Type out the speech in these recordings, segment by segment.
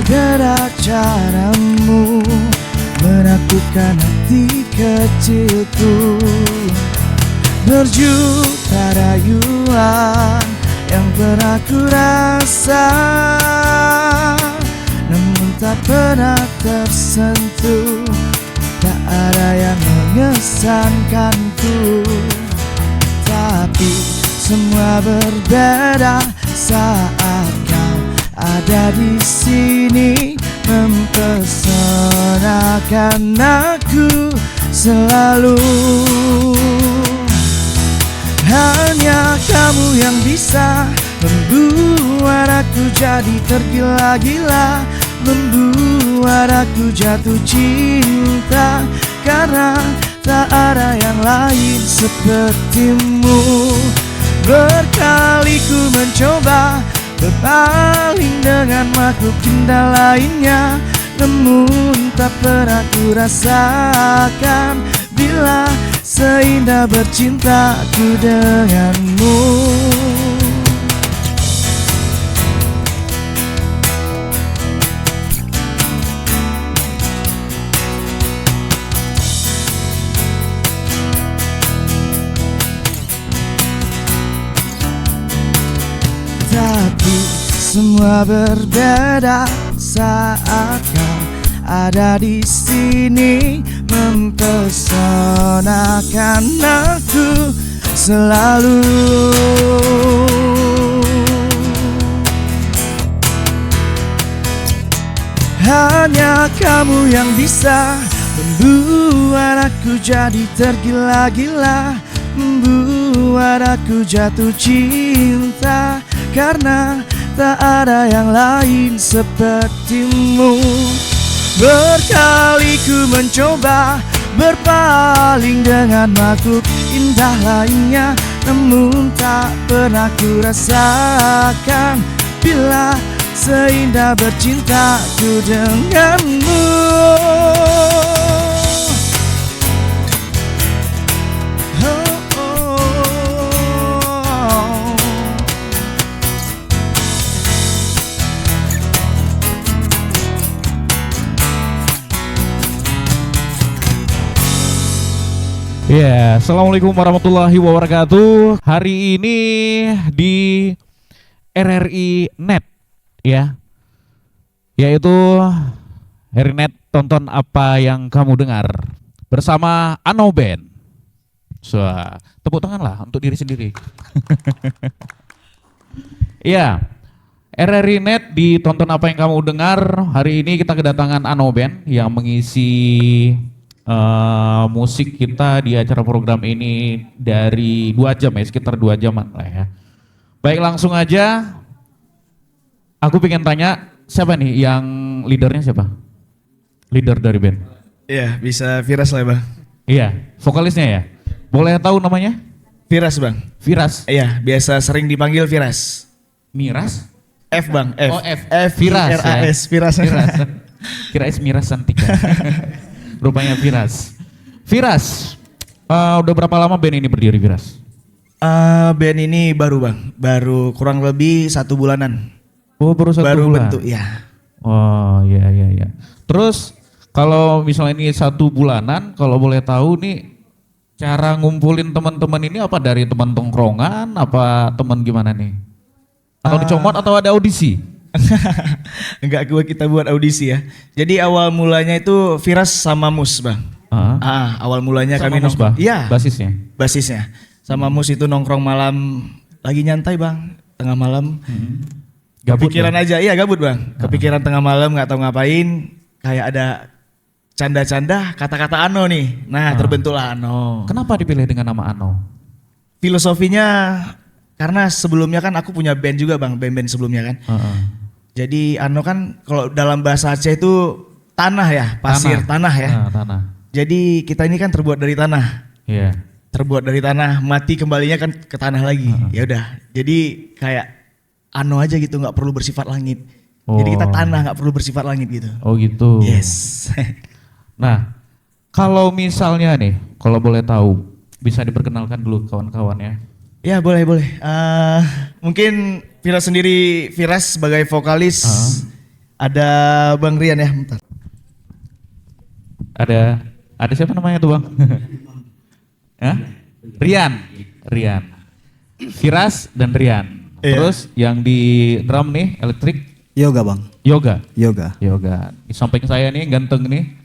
berbeda caramu menaklukkan hati kecilku. Berjuta rayuan yang pernah ku rasa, namun tak pernah tersentuh. Tak ada yang mengesankanku, tapi semua berbeda saat kau ada di sini, mempesonakan aku selalu. Hanya kamu yang bisa membuat aku jadi tergila-gila, membuat aku jatuh cinta, karena tak ada yang lain sepertimu. Berkali ku mencoba berpaling dengan makhluk indah lainnya, namun tak pernah ku rasakan bila seindah bercintaku denganmu. Tapi semua berbeda saat kau ada di sini, mempesonakan aku selalu. Hanya kamu yang bisa membuat aku jadi tergila-gila, membuat aku jatuh cinta, karena tak ada yang lain sepertimu. Berkali ku mencoba berpaling dengan makhluk indah lainnya, namun tak pernah ku rasakan bila seindah bercintaku denganmu. Ya, assalamualaikum warahmatullahi wabarakatuh. Hari ini di RRI Net, ya, yaitu RRI Net, tonton apa yang kamu dengar bersama Ano Band. So, tepuk tangan lah untuk diri sendiri. Ya, RRI Net di tonton apa yang kamu dengar. Hari ini kita kedatangan Ano Band yang mengisi musik kita di acara program ini dari 2 jam ya, sekitar 2 jaman lah ya. Baik, langsung aja aku pengen tanya, siapa nih yang leadernya, siapa? Leader dari band? Iya, bisa Firas lah bang. Iya, vokalisnya ya? Boleh tahu namanya? Firas bang. Firas? Iya, biasa sering dipanggil Firas. Miras? F bang, F. Oh F, Firas ya? Firas. Kirain Miras Santika. Rupanya Firas. Firas, udah berapa lama band ini berdiri, Firas? Band ini baru bang, baru kurang lebih 1 bulanan. Oh, baru 1 baru bulan? Bentuk, ya. Oh, iya. Terus, kalau misalnya ini 1 bulanan, kalau boleh tahu nih, cara ngumpulin teman-teman ini apa dari teman tongkrongan, apa teman gimana nih? Atau dicomot atau ada audisi? Enggak, kita buat audisi ya. Jadi awal mulanya itu Firas sama Mus bang. Awal mulanya sama kami Mus, nongkrong. Iya. Basisnya. Sama Mus itu nongkrong malam, lagi nyantai bang, tengah malam. Gabut Kepikiran ya? aja, iya gabut bang. Kepikiran tengah malam nggak tahu ngapain, kayak ada canda-canda kata-kata Ano nih. Nah terbentuklah Ano. Kenapa dipilih dengan nama Ano? Filosofinya karena sebelumnya kan aku punya band juga bang, band-band sebelumnya kan. Jadi Ano kan kalau dalam bahasa Aceh itu tanah ya, pasir, tanah ya. Tanah. Jadi kita ini kan terbuat dari tanah. Iya. Terbuat dari tanah, mati kembalinya kan ke tanah lagi. Ya udah. Jadi kayak Ano aja gitu, nggak perlu bersifat langit. Jadi kita tanah, nggak perlu bersifat langit gitu. Oh gitu. Yes. Nah, kalau misalnya nih, kalau boleh tahu, bisa diperkenalkan dulu kawan-kawan ya. Ya boleh. Mungkin Firas sendiri, Firas sebagai vokalis Ada Bang Rian ya, bentar. Ada siapa namanya tuh Bang? Hah? Rian. Firas dan Rian. Iya. Terus yang di drum nih, elektrik, Yoga bang. Yoga. Di samping saya nih ganteng nih.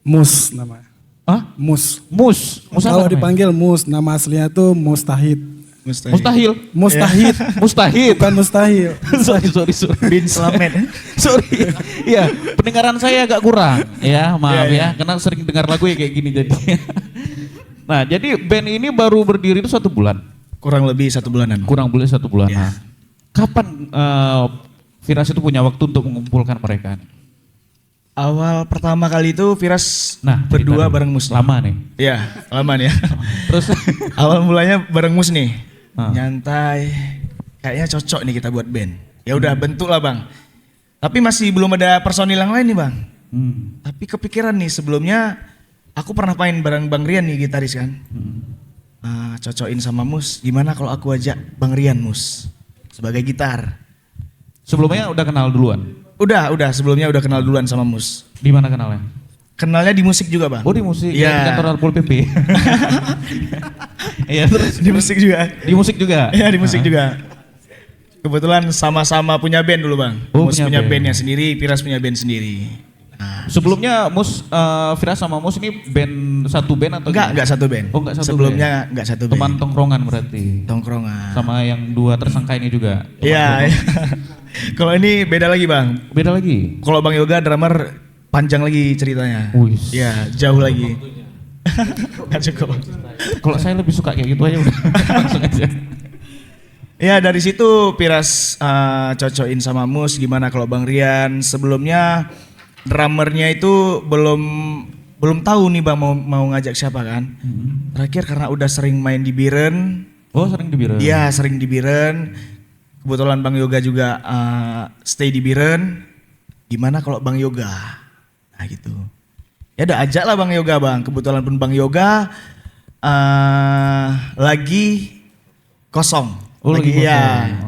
Mus namanya. Hah? Mus. Mus apa Kalau namanya? dipanggil Mus, nama aslinya tuh Mustahid. Mustahil. Mustahid. Bukan mustahil. sorry. Bin Slamet. Sorry. Iya, pendengaran saya agak kurang. Ya, maaf Iya, ya, karena sering dengar lagu ya kayak gini jadi. Nah, jadi band ini baru berdiri itu 1 bulan. Kurang lebih 1 bulanan. Kurang boleh 1 bulan. Iya. Nah, kapan Firas itu punya waktu untuk mengumpulkan mereka? Awal pertama kali itu Firas Nah, berdua cerita dulu. bareng Mus. Lama nih. Iya, lama nih ya. Terus Awal mulanya bareng Mus nih. Ah. Nyantai. Kayaknya cocok nih kita buat band. Ya udah bentuk lah Bang. Tapi masih belum ada personil yang lain nih Bang. Tapi kepikiran nih sebelumnya aku pernah main bareng Bang Rian nih gitaris kan. Cocokin sama Mus. Gimana kalau aku ajak Bang Rian Mus sebagai gitar? sebelumnya udah kenal duluan. Udah sebelumnya udah kenal duluan sama Mus. Di mana kenalnya? Kenalnya di musik juga Bang. Oh, di musik. Iya. Di kantor Pol PP. Iya, terus Di musik juga. di musik juga. Iya di musik juga. Kebetulan sama-sama punya band dulu Bang. Oh, Mus punya punya band. bandnya sendiri, Firas punya band sendiri. Nah, Sebelumnya Firas sama Mus ini satu band atau gimana? enggak satu band. Oh, enggak satu Sebelumnya band. enggak satu band. Teman tongkrongan berarti. Tongkrongan. Sama yang 2 tersangka ini juga. teman Iya. tongkrongan. Kalau ini beda lagi Bang. Beda lagi. Kalau Bang Yoga drummer panjang lagi ceritanya. Wis. Iya, jauh lagi. Enggak cukup. Kalau saya lebih suka kayak gitu aja udah. Langsung aja. Ya dari situ Firas cocokin sama Mus. Gimana kalau Bang Rian sebelumnya drummernya itu belum tahu nih Bang mau ngajak siapa kan. Terakhir karena udah sering main di Biren. Oh, sering di Biren. Iya sering di Biren. Kebetulan Bang Yoga juga stay di Biren. Gimana kalau Bang Yoga? Nah gitu. Ya udah ajak lah Bang Yoga Bang. Kebetulan pun Bang Yoga lagi kosong. Oh, lagi kosong. Iya,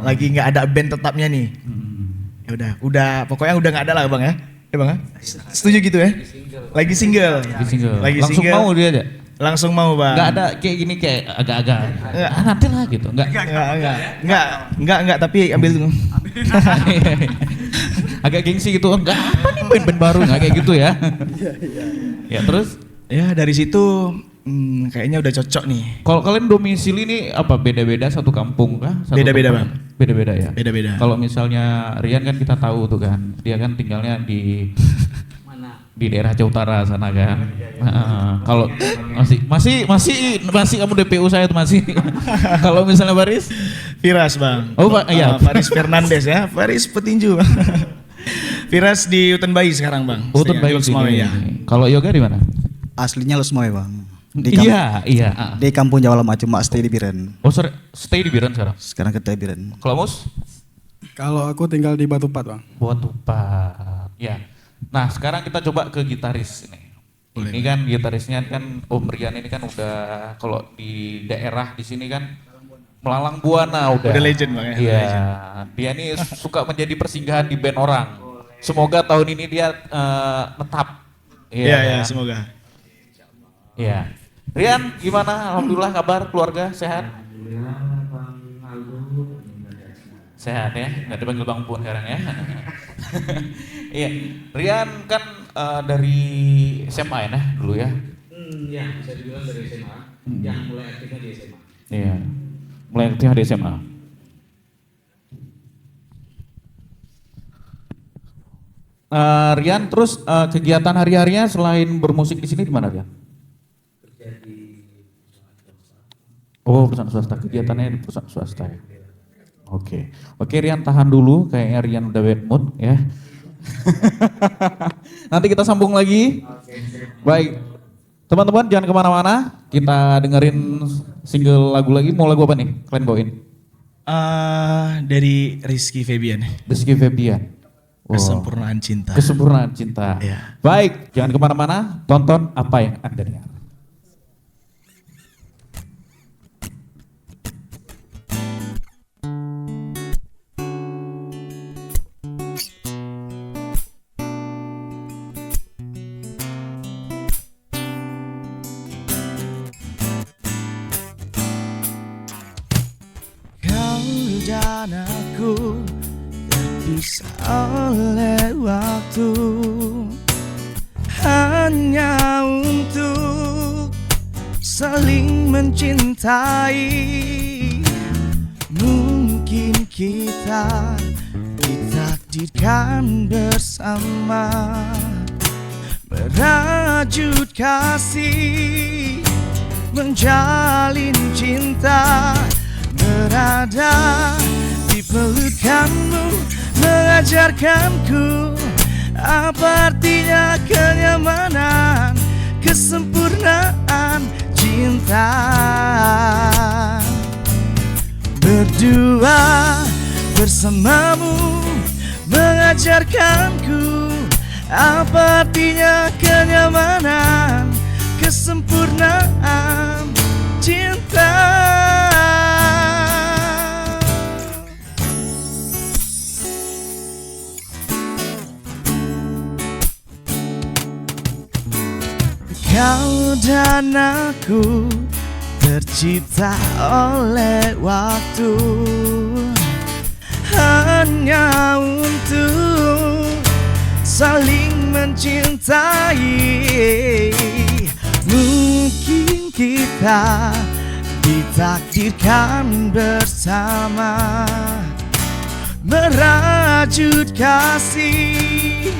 lagi nggak ada band tetapnya nih. Ya udah pokoknya udah nggak ada lah Bang ya. Ya Bang ya? Setuju gitu ya? Lagi single. Di single. Lagi Langsung single. mau dia aja. Langsung mau Bang. Enggak ada kayak gini kayak agak-agak. Enggak. Nanti lah gitu. Enggak. Enggak, tapi ambil dulu. Agak gengsi gitu. Enggak apa nih band-band baru enggak kayak gitu ya. Ya terus Ya dari situ kayaknya udah cocok nih. kalau kalian domisili ini apa beda-beda satu kampung kah? Satu Beda-beda, tempat? Bang. Beda-beda ya. Beda-beda. Kalau misalnya Rian kan kita tahu tuh kan, dia kan tinggalnya di di daerah Jawa Utara sana kan. Kalau masih kamu DPU saya tuh masih. Kalau misalnya Baris, Firas Bang. Oh, iya. Faris Fernandes ya. Faris petinju. Firas di Utenbayi sekarang Bang. Utun Bayu Semua sini. ya. Kalau Yoga di mana? Aslinya Lusmoy bang. Iya. Di kampung Jawa Lama cuma stay di Biren. Oh, sorry, stay di Biren sekarang. Sekarang kita di Biren. Kalau Mus? Kalau aku tinggal di Batupat bang. Buat Tupat. Ya. Nah, sekarang kita coba ke gitaris ini. Ini kan gitarisnya kan Om Rian ini kan udah kalau di daerah di sini kan melalang buana udah. Udah legend Bang ya. Iya. Legend. Dia ini suka menjadi persinggahan di band orang. Semoga tahun ini dia tetap. Iya, semoga. Iya. Rian, gimana? Alhamdulillah kabar keluarga sehat? Sehat ya, nggak dipanggil Bang Pun sekarang ya. Iya, Rian kan dari SMA ya dulu ya? Ya, bisa dibilang dari SMA. Yang mulai aktifnya di SMA. Iya, mulai aktifnya di SMA. Rian, terus kegiatan hari-harinya selain bermusik di sini di mana Rian? Oh, perusahaan swasta. Kegiatannya di perusahaan swasta ya. Oke Rian tahan dulu, kayaknya Rian udah bad mood ya. Nanti kita sambung lagi. Baik, teman-teman jangan kemana-mana. Kita dengerin single lagu lagi. Mau lagu apa nih? Kalian bawain? Dari Rizky Febian. Rizky Febian. Oh. Kesempurnaan cinta. Kesempurnaan cinta. Iya. Baik, jangan kemana-mana. Tonton apa yang Anda dengar. dan aku terpisah oleh waktu, hanya untuk saling mencintai. Mungkin kita ditakdirkan bersama, merajut kasih, menjalin cinta, berada di pelukanmu, mengajarkanku apa artinya kenyamanan, kesempurnaan cinta. Berdua bersamamu, mengajarkanku apa artinya kenyamanan, kesempurnaan cinta. Kau dan aku tercipta oleh waktu, hanya untuk saling mencintai. Mungkin kita ditakdirkan bersama, merajut kasih,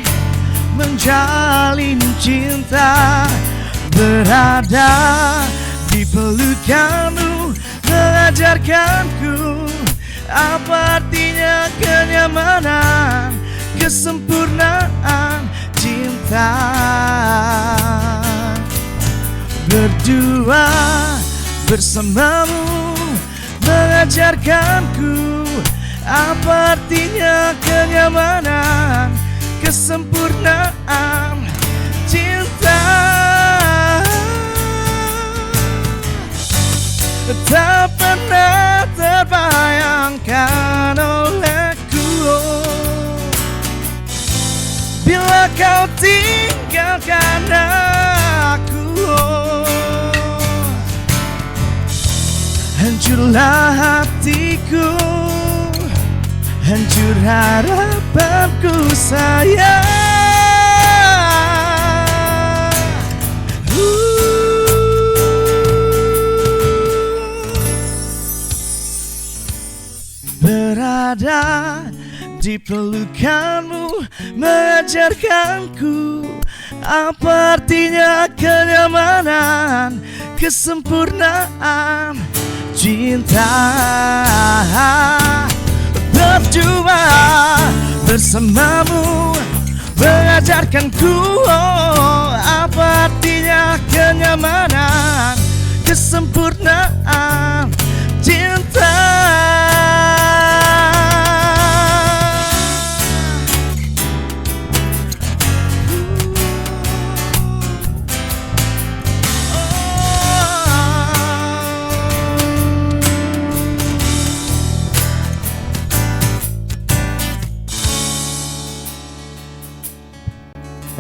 menjalin cinta, berada di pelukanmu, mengajarkanku apa artinya kenyamanan, kesempurnaan cinta. Berdua bersamamu, mengajarkanku apa artinya kenyamanan, kesempurnaan cinta. Tak pernah terbayangkan olehku bila kau tinggalkan aku. Hancurlah hatiku, hancur harapanku sayang. Berada di pelukanmu, mengajarkanku apa artinya kenyamanan, kesempurnaan cinta. Berdua bersamamu, mengajarkanku apa artinya kenyamanan, kesempurnaan cinta.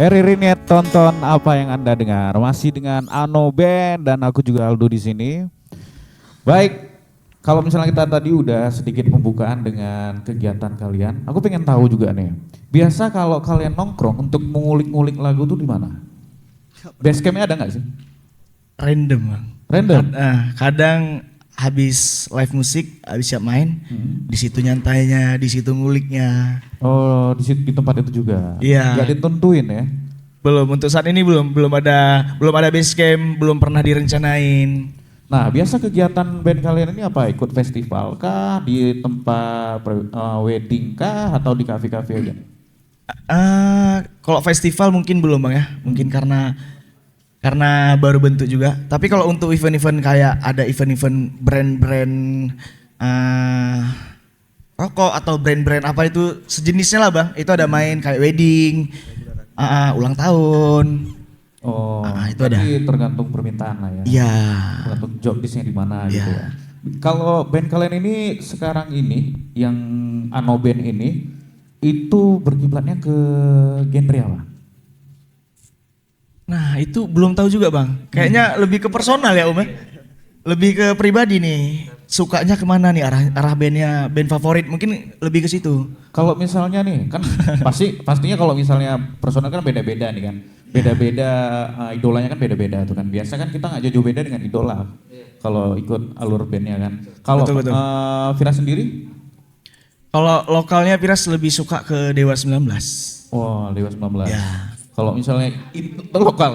Rinet, tonton apa yang Anda dengar. Masih dengan Ano Band dan aku juga Aldo di sini. Baik, kalau misalnya kita tadi udah sedikit pembukaan dengan kegiatan kalian, aku pengen tahu juga nih. Biasa kalau kalian nongkrong untuk mengulik-ngulik lagu tuh di mana? Basecampnya ada nggak sih? Random bang. Random? Kadang habis live musik, habis siap main, di situ nyantainya, di situ nguliknya. Oh, di tempat itu juga. Iya. Gak ditentuin ya? Belum, untuk saat ini belum ada base camp, belum pernah direncanain. Nah, biasa kegiatan band kalian ini apa? Ikut festival kah, di tempat wedding kah, atau di kafe-kafe aja? Kalau festival mungkin belum bang ya, mungkin karena baru bentuk juga. Tapi kalau untuk event-event kayak ada event-event brand-brand rokok atau brand-brand apa itu sejenisnya lah bang, itu ada main kayak wedding, ulang tahun. Oh, itu ada. Tergantung permintaan lah ya. Iya. Tergantung job desk-nya di mana gitu Iya. ya. Kalau band kalian ini sekarang ini yang Ano Band ini itu berkiblatnya ke genre apa? Nah itu belum tahu juga bang. Kayaknya lebih ke personal ya Om ya. lebih ke pribadi nih. Sukanya kemana nih arah bandnya, band favorit mungkin lebih ke situ. Kalau misalnya nih kan pastinya kalau misalnya personal kan beda-beda nih kan. Beda-beda idolanya kan beda-beda tuh kan. Biasa kan kita nggak jauh-jauh beda dengan idola. Kalau ikut alur bandnya kan. Kalau Betul, betul. Vira sendiri? Kalau lokalnya Piras lebih suka ke Dewa 19. Oh, Dewa 19. Ya. Kalau misalnya interlokal.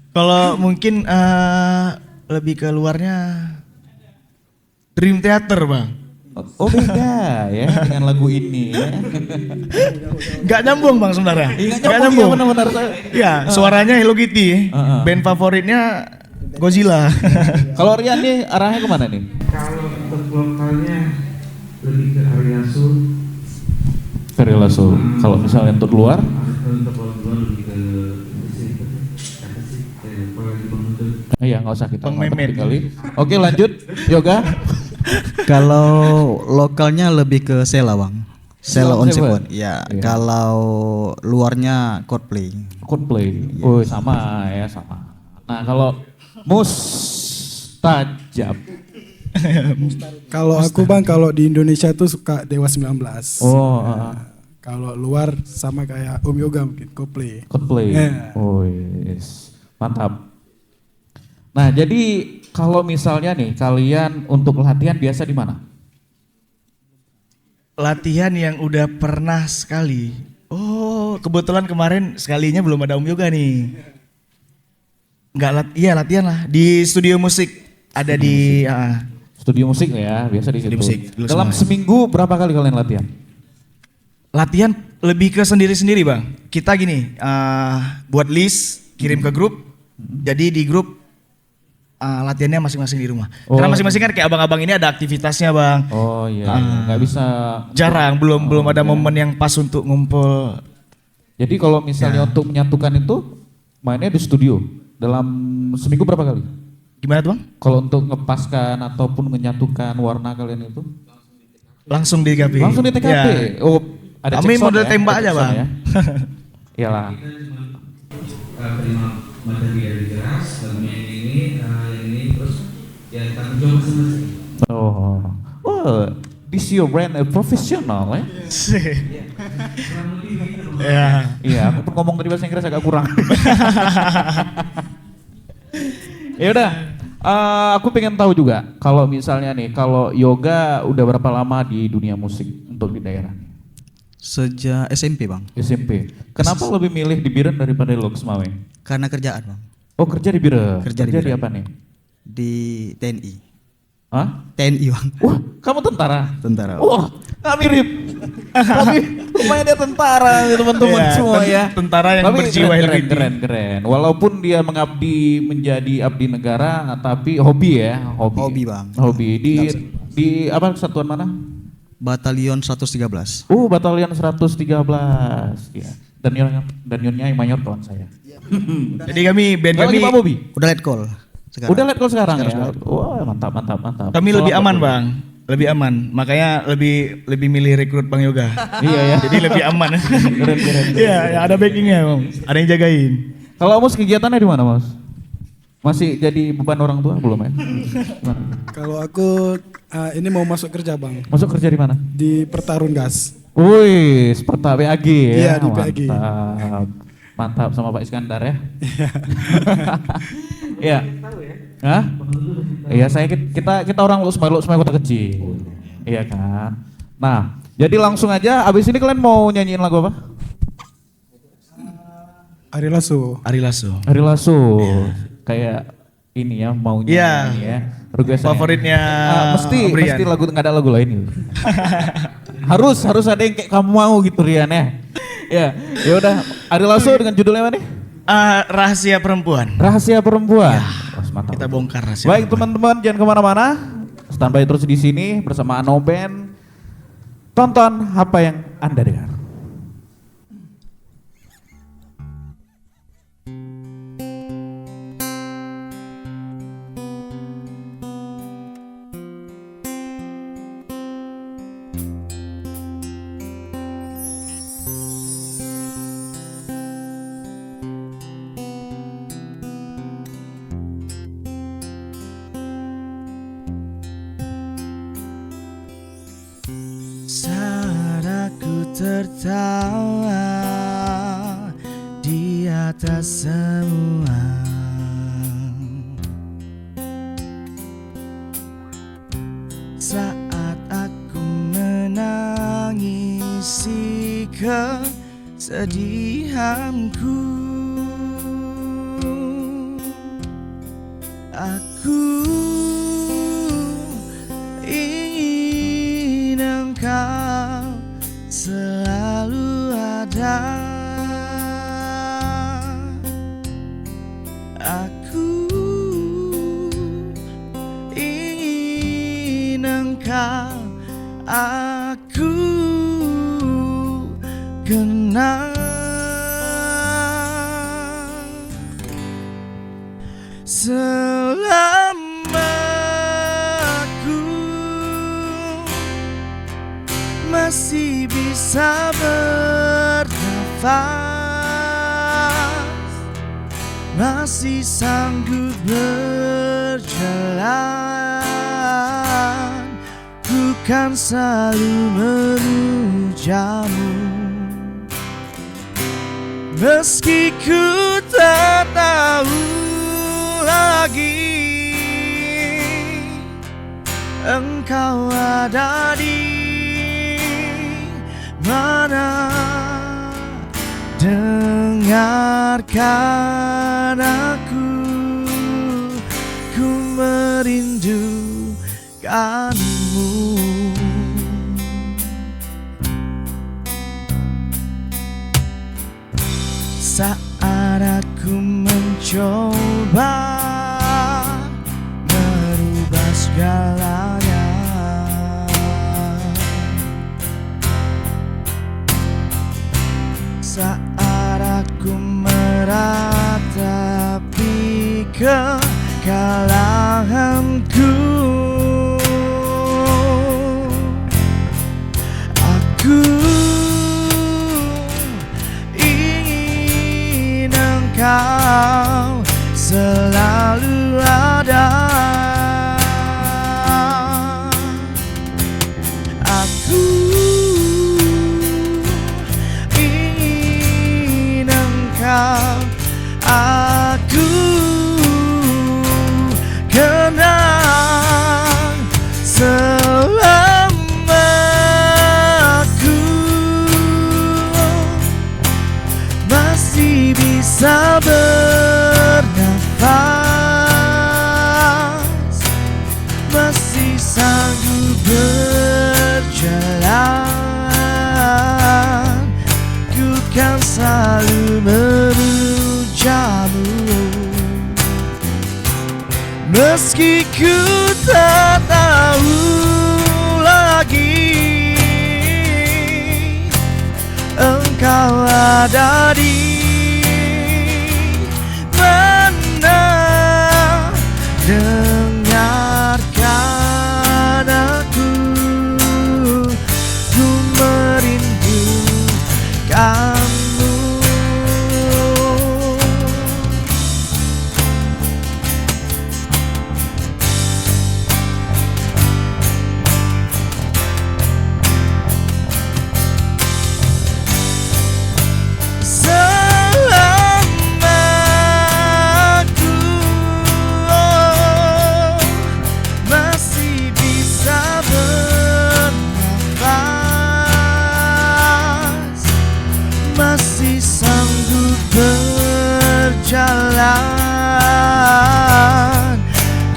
Kalau mungkin lebih ke luarnya Dream Theater bang. Oh beda ya dengan lagu ini ya. Gak nyambung bang sebenarnya. Nggak Gak nyambung, nyambung. iya benar-benar. Ya suaranya Hello Kitty. Band favoritnya Godzilla. Kalau Rian nih arahnya kemana nih? Kalau untuk lokalnya lebih ke Ariasu. Verilaso. Kalau misalnya untuk luar? Untuk luar lebih ke apa sih? Kalau di Bangudut. Iya nggak usah kita Pengmemet. kali. Oke lanjut Yoga. Kalau lokalnya lebih ke Sela bang. Sela on Seven. Seven. Ya. Iya. Kalau luarnya Coldplay. Coldplay. Oh sama ya sama. Nah kalau Mustajab. Kalau aku bang, kalau di Indonesia tuh suka Dewa 19. Oh Kalau luar sama kayak Om Yoga mungkin, Coldplay. Coldplay. Iya. Oh yes. Mantap. Nah jadi kalau misalnya nih kalian untuk latihan biasa di mana? Latihan yang udah pernah sekali. Oh kebetulan kemarin sekalinya belum ada Om Yoga nih. Iya latihan lah di studio musik ada di Studio musik ya biasa di situ. Studio musik, dulu Dalam semuanya. seminggu berapa kali kalian latihan? latihan lebih ke sendiri-sendiri bang. Kita gini buat list kirim ke grup. Jadi di grup latihannya masing-masing di rumah. Oh. Karena masing-masing kan kayak abang-abang ini ada aktivitasnya bang. Oh iya, nggak bisa. Jarang belum ada iya. momen yang pas untuk ngumpul. Jadi kalau misalnya Ya. untuk menyatukan itu mainnya di studio dalam seminggu berapa kali? Gimana tuh bang? Kalau untuk ngepaskan ataupun menyatukan warna kalian itu Langsung di TKP. langsung di TKP. Ya. Oh, ada Kami check sound model ya? tembak Ada aja check sound bang. ya? Iyalah. Terima materi dari keras, lagunya yang ini terus ya tanggung jawab masing-masing. Oh, this your brand a professional ya? Ya. Iya, aku pun ngomong tadi bahasa Inggris agak kurang. Ya udah, aku pengen tahu juga kalau misalnya nih, kalau Yoga udah berapa lama di dunia musik untuk di daerah? Sejak SMP bang. SMP. Kenapa lebih milih di Biren daripada di Loksmawe? Karena kerjaan bang. Oh kerja di Biren. Kerja di di Biren. apa nih? Di TNI. Hah? TNI bang. Wah, kamu tentara? Tentara. Wah, nggak mirip. Tapi lumayan dia tentara nih, teman-teman Iya, semua ya. tentara yang Tapi berjiwa keren, LGBT. keren. Walaupun dia mengabdi menjadi abdi negara, tapi hobi ya, hobi. Hobi, Bang. Hobi di apa satuan mana? Batalion 113. Batalion 113. Ya. Dan Yonnya yang mayor kawan saya. Jadi band Kalau kami Pak Bobi? Udah let call. Sekarang. Udah lihat kok sekarang ya. Sekarang sudah. Wah, mantap. kami lebih Selamat, aman Bobi. bang. Lebih aman. Makanya lebih milih rekrut Bang Yoga. Iya ya. Jadi lebih aman. Keren. Iya, ya ada backingnya bang. Ada yang jagain. Kalau Amos kegiatannya di mana, Mas? Masih jadi beban orang tua belum ya? Gimana? Kalau aku ini mau masuk kerja bang, Masuk kerja di mana? di Pertarung Gas. Wih, Sparta BAG ya. Iya, di BAG. Mantap sama Pak Iskandar ya. Iya. Hah? Iya, kita orang Luksemai kota kecil. Iya kan. Nah, jadi langsung aja abis ini kalian mau nyanyiin lagu apa? Ari Lasso. Ari Lasso. Hari Lasso. Kayak ini ya mau nyanyi Iya. ya. Request-nya. Favoritnya Brian. mesti lagu nggak ada lagu lain gitu. harus ada yang kayak kamu mau gitu Rian ya. Ya udah. Ari Lasso dengan judulnya apa nih? Rahasia perempuan. Rahasia Perempuan. Wah, mantap. Kita bongkar rahasia. Baik perempuan. teman-teman jangan kemana-mana. Standby terus di sini bersama Ano Band. Tonton apa yang Anda dengar. tertawa di atas semua. Saat aku menangisi kesedihanku, aku ingin engkau selalu ada. Aku ingin engkau aku kenal. Selama aku masih bisa bernafas, masih sanggup berjalan, ku kan selalu memujamu. Meski ku tak tahu lagi engkau ada di mana, dengarkan aku, ku merindukanmu. Saat aku mencoba merubah segalanya, saat aku meratapi kekalahanku, aku ingin engkau selalu ada. Aku ingin engkau aku kenal. Selama aku masih bisa bernafas, masih sanggup berjalan, ku kan selalu memujamu. Meski ku tak tahu lagi engkau ada di mana, dengarkan aku, ku merindukanmu. Selama aku masih bisa bernafas, masih sanggup berjalan,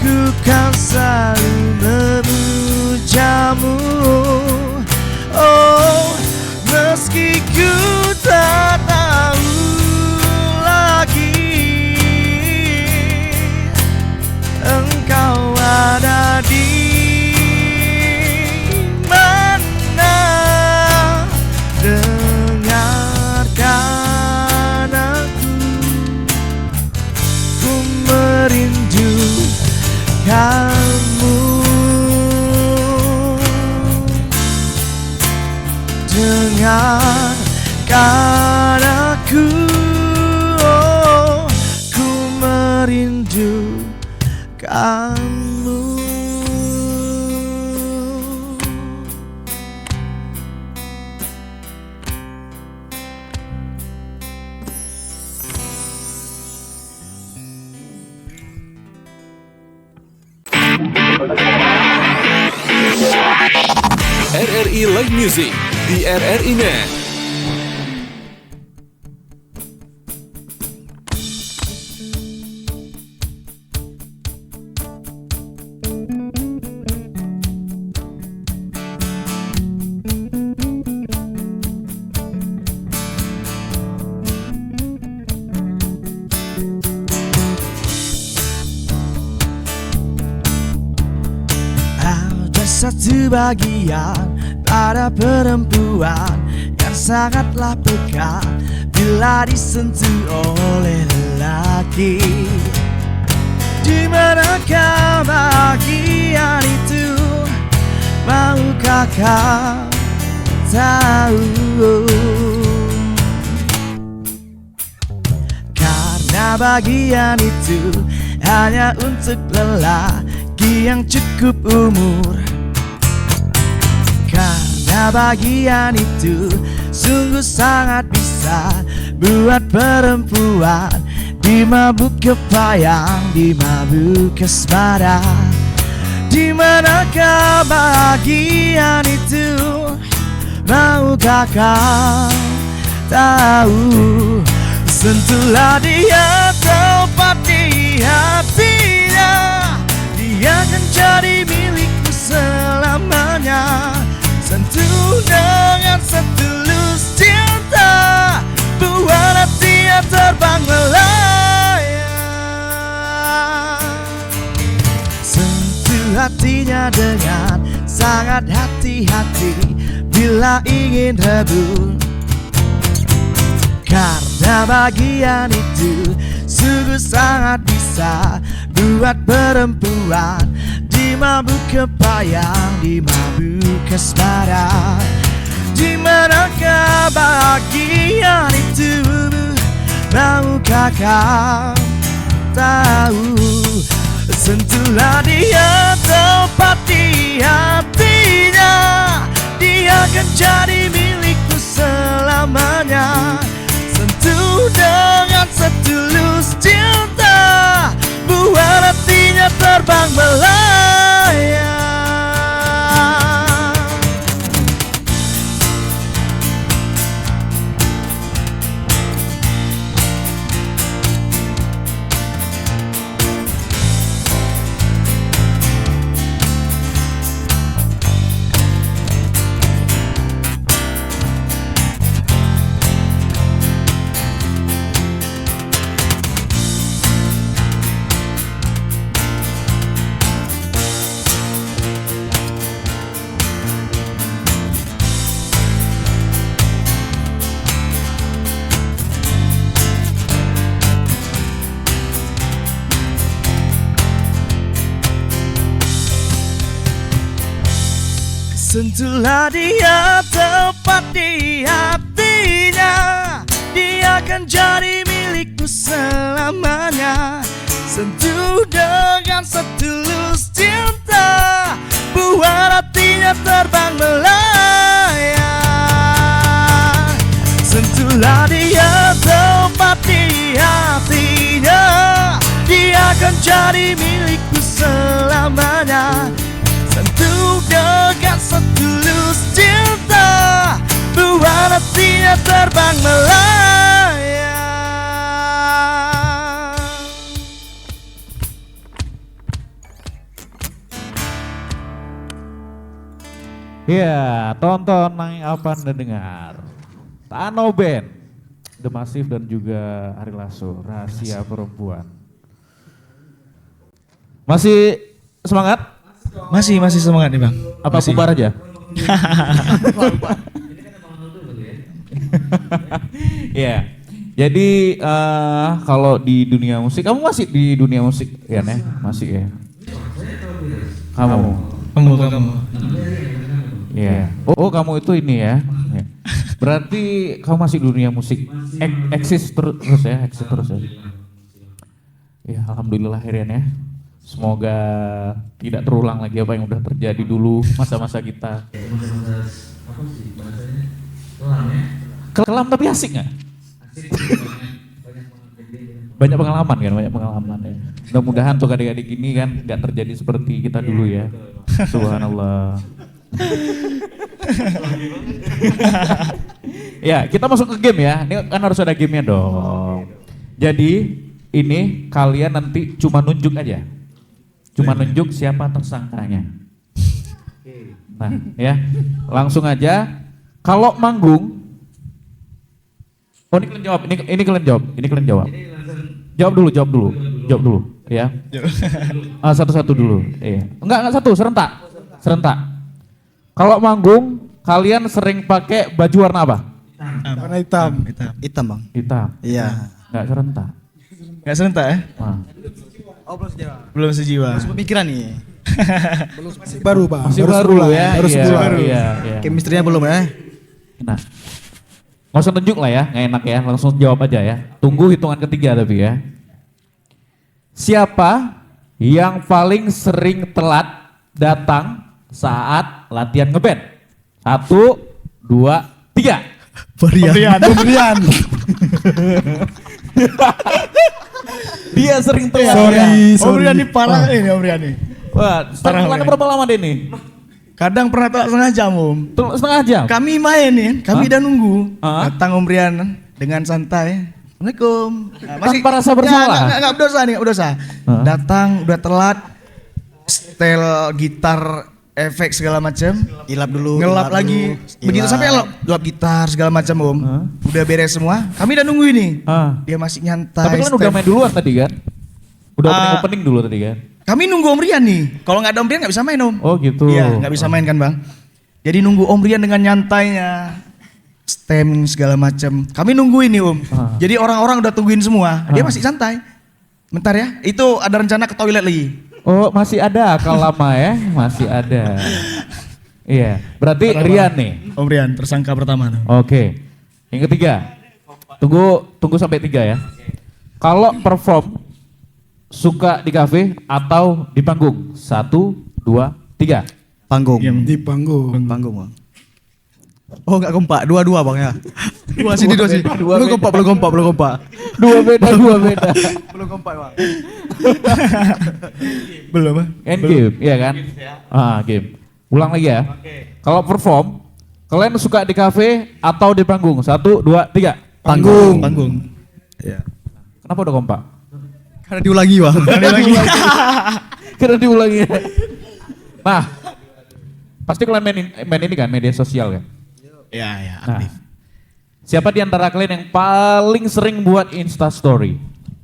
ku kan selalu memujamu. Oh, meski ku tak tahu lagi engkau ada di mana, dengarkan aku, ku merindukanmu. Dengarkan aku, oh, ku merindukanmu. RRI Live Music di RRI Net. Ada satu bagian pada perempuan yang sangatlah peka bila disentuh oleh lelaki. Di manakah bagian itu? Maukah kau tahu? Karena bagian itu hanya untuk lelaki yang cukup umur. Karena bagian itu sungguh sangat bisa buat perempuan dimabuk kepayang, dimabuk asmara. Di manakah bagian itu? Maukah kau tahu? Sentuhlah dia tepat di hatinya, dia akan jadi milikmu selamanya. Sentuh dengan setulus cinta, buat hatinya terbang melayang. Sentuh hatinya dengan sangat hati-hati bila ingin rebut. Karena bagian itu sungguh sangat bisa buat perempuan dimabuk kepayang, dimabuk asmara. Di manakah bagian itu? Maukah kau tahu? Sentuhlah dia tepat di hatinya, dia akan jadi milikmu selamanya. Sentuh dengan setulus cinta, buat hatinya terbang melayang. Sentuhlah dia tepat di hatinya, dia akan jadi milikmu selamanya. Sentuh dengan setulus cinta, buat hatinya terbang melayang. Sentuhlah dia tepat di hatinya, dia akan jadi milikmu selamanya. Sentuh dengan setulus cinta, buat hatinya terbang melayang. Ya, tonton apa Anda dengar? Tano Band, The Massive dan juga Ari Lasso, Rahasia Perempuan. Masih semangat? Masih semangat nih bang. Apa masih. bubar aja? Ya, jadi kalau di dunia musik, kamu masih di dunia musik ya, Nek? Masih ya? Kamu? Iya. Oh, kamu itu ini ya? Ya. Berarti kamu masih di dunia musik, eksis terus ya? Ya, alhamdulillah akhirnya ya. Semoga tidak terulang lagi apa yang udah terjadi dulu masa-masa kita. Apa sih bahasanya? Kelam ya? Kelam tapi asik nggak? Asik, banyak banyak pengalaman kan, banyak pengalaman ya. Mudah-mudahan untuk adik-adik ini kan nggak terjadi seperti kita dulu ya. Subhanallah. Ya, kita masuk ke game ya. Ini kan harus ada gamenya dong. Jadi ini kalian nanti cuma nunjuk aja. Cuma nunjuk siapa tersangkanya. Nah, ya. Langsung aja. Kalau manggung, oh ini kalian jawab, ini kalian jawab, ini kalian jawab. Jawab dulu, ya. Satu-satu dulu, iya. Enggak satu, serentak. Kalau manggung, kalian sering pakai baju warna apa? Warna hitam. Hitam bang. Hitam. Iya. Enggak serentak. Nggak serentak ya? Nah. Oh belum sejiwa. Belum sejiwa. Masih pemikiran nih. Masih baru bang. Masih Baru baru sebulan, ya. Baru Iya, sebulan. iya. Chemistry-nya belum ya. Nah, nggak usah tunjuk lah ya, nggak enak ya, langsung jawab aja ya. Tunggu hitungan ketiga tapi ya. Siapa yang paling sering telat datang saat latihan ngeband? 1, 2, 3. Pemberian. Dia sering telat. Sorry. Om Rian ini parah ini Om Rian nih. Wah, Parah, telatnya Om. berapa lama deh nih? Kadang pernah telat setengah jam Om. Setengah jam. Kami main nih, kami udah nunggu. Hah? Datang Om Rian dengan santai. Assalamualaikum. Nah, Tanpa rasa bersalah? Enggak berdosa nih, enggak berdosa. Hah? Datang udah telat. Setel gitar, efek segala macam. Ilap dulu. Ngelap lagi. dulu, Begitu ilap. sampai lap gitar segala macam Om. Hah? Udah beres semua. Kami udah nunggu ini. Ah. Dia masih nyantai. Tapi kalian udah step. main duluan tadi kan? Udah Ah. opening dulu tadi kan? Kami nunggu Om Rian nih. Kalau nggak ada Om Rian nggak bisa main Om. Oh gitu. Iya, nggak bisa main kan Bang. Jadi nunggu Om Rian dengan nyantainya, stem segala macam. Kami nungguin nih Om. Ah. Jadi orang-orang udah tungguin semua. Dia Ah. masih santai. Bentar ya, itu ada rencana ke toilet lagi. Oh masih ada akal lama ya, masih ada. Iya, berarti Rian nih. Om Rian tersangka pertama tuh. Oke, yang ketiga. Tunggu sampai 3 ya. Kalau perform suka di kafe atau di panggung? 1, 2, 3. Panggung. Di panggung. Panggung bang. Oh nggak kompak, dua bang ya. Dua sini. Dua Belum kompak. Dua beda. Belum kompak bang. Belum ah? End game, iya kan? Game. Ulang lagi ya. Kalau perform, kalian suka di kafe atau di panggung? 1, 2, 3. Panggung. Iya. Kenapa udah kompak? Karena diulangi bang. Karena diulangi. Nah, pasti kalian main ini kan, media sosial kan? Iya, iya, Nah, aktif. siapa di antara kalian yang paling sering buat Insta Story?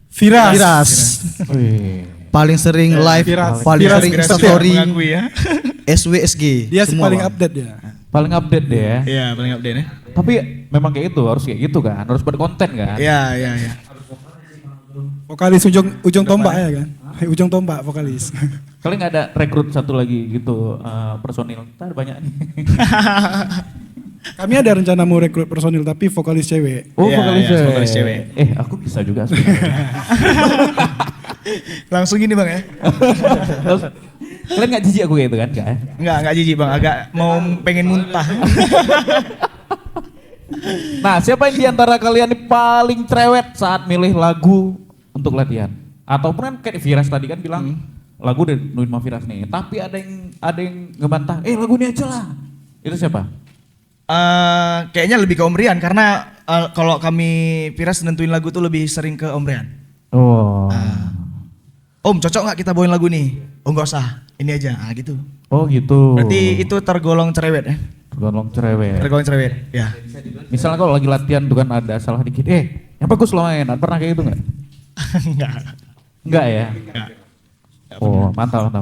Viras. Wih. Paling sering live, Viras. paling Viras, sering Viras Insta juga story, Mengakui ya. SWSG. Dia sih semua, paling Bang. update ya. Paling update deh ya. Iya, paling update ya. Tapi memang kayak gitu, harus kayak gitu kan, harus berkonten kan. Iya, iya, iya. Vokalis ujung tombak ya kan. Ujung tombak vokalis. Kalian nggak ada rekrut satu lagi gitu personil? Ntar banyak nih. Kami ada rencana mau rekrut personil tapi vokalis cewek. Oh, Iya, vokalis iya, cewek. vokalis cewek. Aku bisa juga sebenarnya. Langsung gini Bang ya. Kalian nggak jijik aku kayak gitu kan? Enggak jijik Bang, agak mau pengen muntah. Nah, siapa yang di antara kalian ini paling cerewet saat milih lagu untuk latihan? Ataupun kan kayak Viras tadi kan bilang lagu udah nuin sama Viras nih, tapi ada yang ngebantah, lagu ini aja lah. Itu siapa? Kayaknya lebih ke Om Rian karena kalau kami Viras nentuin lagu tuh lebih sering ke Om Rian. Oh. Om cocok nggak kita bawain lagu nih? Oh nggak usah, ini aja. Gitu. Oh gitu. Berarti itu tergolong cerewet ya? tergolong cerewet. Tergolong cerewet, ya. Misalnya kalau lagi latihan tuh kan ada salah dikit, yang bagus lo main. Pernah kayak gitu nggak? Enggak. Enggak ya? Enggak. Oh mantap.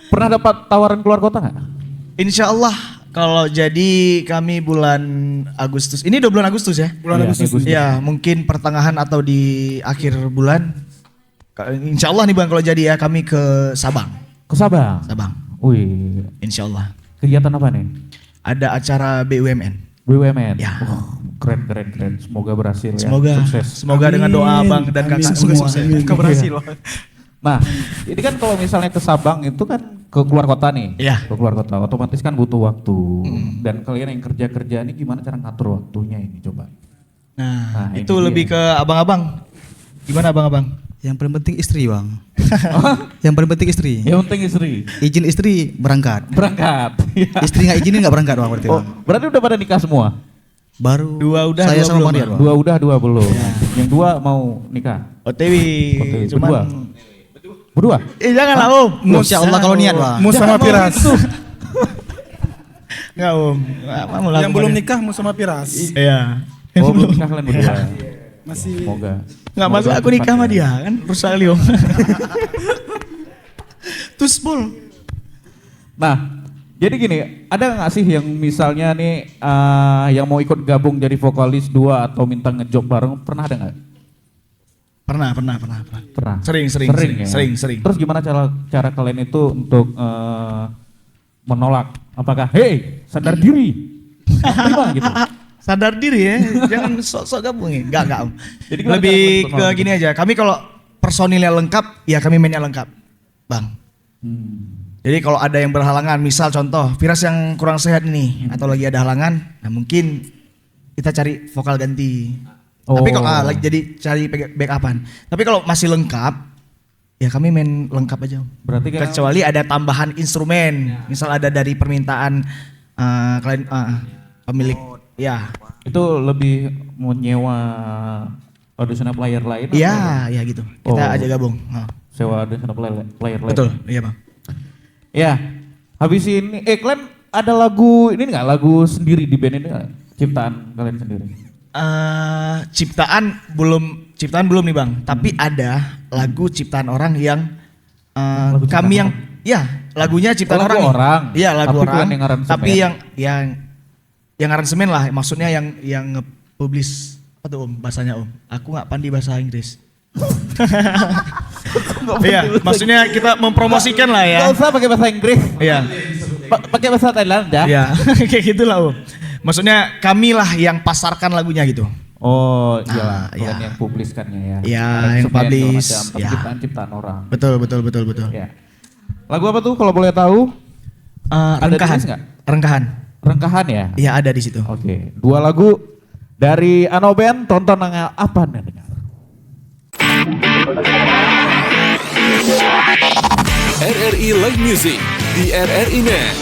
Pernah dapat tawaran keluar kota nggak? Insya Allah kalau jadi kami bulan Agustus. Ini udah bulan Agustus ya? Bulan Iya, Agustus. Agustus. Ya mungkin pertengahan atau di akhir bulan. Insya Allah nih Bang kalau jadi ya kami ke Sabang. Ke Sabang. Sabang. Wih, Insya Allah. kegiatan apa nih? Ada acara BUMN. BUMN. Ya. Keren. Semoga berhasil ya. Semoga Sukses. semoga dengan doa Amin. Abang dan Amin Kakak semua, sukses. amin. Semoga berhasil. Nah, ini kan kalau misalnya ke Sabang itu kan ke keluar kota nih. Iya. Ke keluar kota, otomatis kan butuh waktu. Dan kalian yang kerja ini gimana cara ngatur waktunya ini coba? Nah, ini itu dia. lebih ke abang-abang. Gimana abang-abang? Yang paling penting istri bang. Yang paling penting istri. Yang penting istri. Izin istri berangkat. Berangkat. Istri nggak izinin nggak berangkat bang berarti Oh, bang. berarti udah pada nikah semua? Baru Dua udah, saya dua sama belum, Bang Rian Bang. bang. Dua udah, dua belum. Yang dua mau nikah. OTW. Oke, Cuman berdua. Berdua? janganlah Om. Insya Allah kalau niat bang. Mus sama Piras. Enggak Om. Mau Yang belum nikah Mus sama Piras. Iya. Oh, belum nikah kalian berdua. Masih Semoga. Enggak masuk aku nikah sama dia kan rusak kali Om. Tuspul. Nah, jadi gini, ada nggak sih yang misalnya nih yang mau ikut gabung jadi vokalis dua atau minta ngejob bareng, pernah ada nggak? Pernah. Pernah. Sering. Terus gimana cara kalian itu untuk menolak? Apakah, hey, sadar diri, terima gitu? Sadar diri ya, jangan sok-sok gabung ya. Enggak Om. Jadi gimana Lebih cara ke menolak gini aja. Kami kalau personilnya lengkap, ya kami mainnya lengkap, Bang. Jadi kalau ada yang berhalangan, misal contoh Firas yang kurang sehat nih atau lagi ada halangan, nah mungkin kita cari vokal ganti. Tapi kalau lagi jadi cari backupan. Tapi kalau masih lengkap, ya kami main lengkap aja. Berarti kan Kecuali ada tambahan instrumen, misal ada dari permintaan klien pemilik, ya. itu lebih mau nyewa audition player lain? Iya, ya gitu. Kita Oh. aja gabung. Oh. Sewa audition player lain? Betul, iya Bang. Ya, habis ini, kalian ada lagu ini nggak? Lagu sendiri di band ini nggak? Ciptaan kalian sendiri? Ciptaan belum nih Bang, tapi ada lagu ciptaan orang yang Lagu ciptaan kami yang orang? ya lagunya ciptaan lagu orang. nih. orang? Iya, lagu Tapi orang. kalian yang aransemen? Tapi yang aransemen lah, maksudnya yang nge-publish apa tuh Om bahasanya Om? Aku nggak pandai bahasa Inggris. Iya, maksudnya kita mempromosikan lah ya. Nggak usah pakai bahasa Inggris, Iya. pakai bahasa Thailand ya? Iya, kayak gitulah Om. Maksudnya kami lah yang pasarkan lagunya gitu. Oh iya, Iya. kalian yang publiskannya ya? Iya, Aransemen yang segala publish, macam, tapi ya. ciptaan orang. Betul. Ya. Lagu apa tuh kalau boleh tahu? Ada Rengkahan. tulis nggak? Rengkahan. Rengkahan ya? Iya ada di situ. Oke, 2 lagu dari Ano Band, tonton apa nih dengar? RRI Live Music di RRI Net.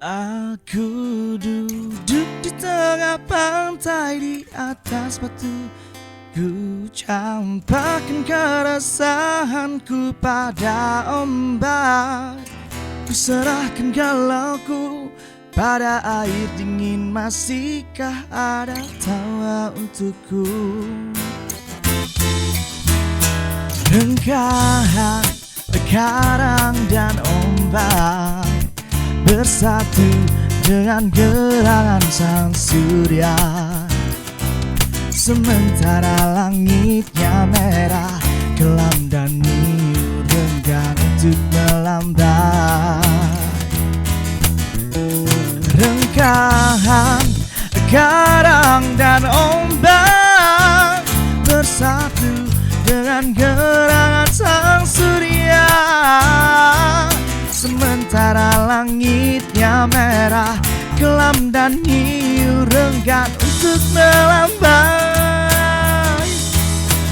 Aku duduk di tengah pantai di atas batu. Ku campakkan keresahanku pada ombak. Ku serahkan galauku pada air dingin. Masihkah ada tawa untukku? Rengkahan, karang dan ombak bersatu dengan gerangan sang surya. Sementara langitnya merah, kelam dan biru enggan untuk melambai. Rengkahan, karang dan ombak bersatu dengan gerangan sang surya. Sementara langitnya merah, kelam dan hiu enggan untuk melambai.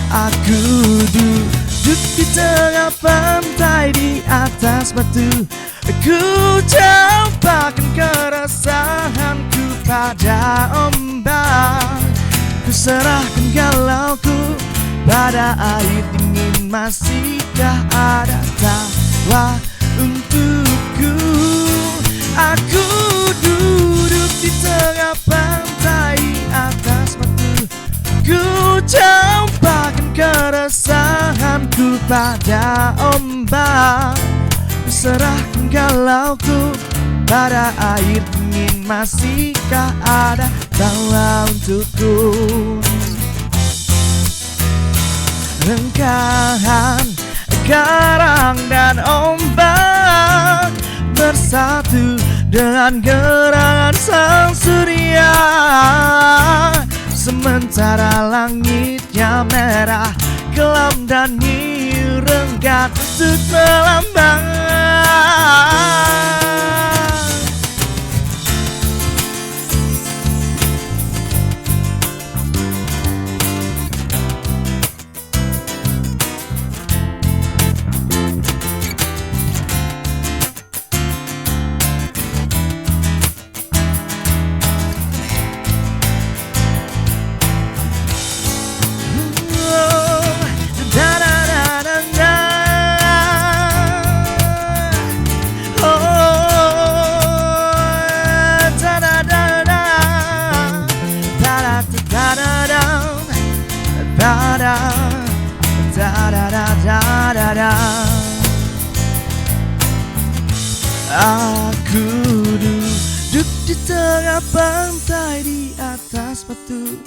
Aku duduk di tengah pantai di atas batu. Ku campakkan keresahanku pada ombak. Ku serahkan galauku pada air dingin. Masihkah ada tawa untukku? Aku duduk di tengah pantai atas batu. Ku campakkan keresahanku pada ombak. Ku serahkan galauku pada air dingin masihkah ada tawa untukku. Renggahan karang dan ombak bersatu dengan gerangan sang surya, sementara langitnya merah kelam dan hiu renggat untuk melambang. Aku duduk di tengah pantai di atas batu,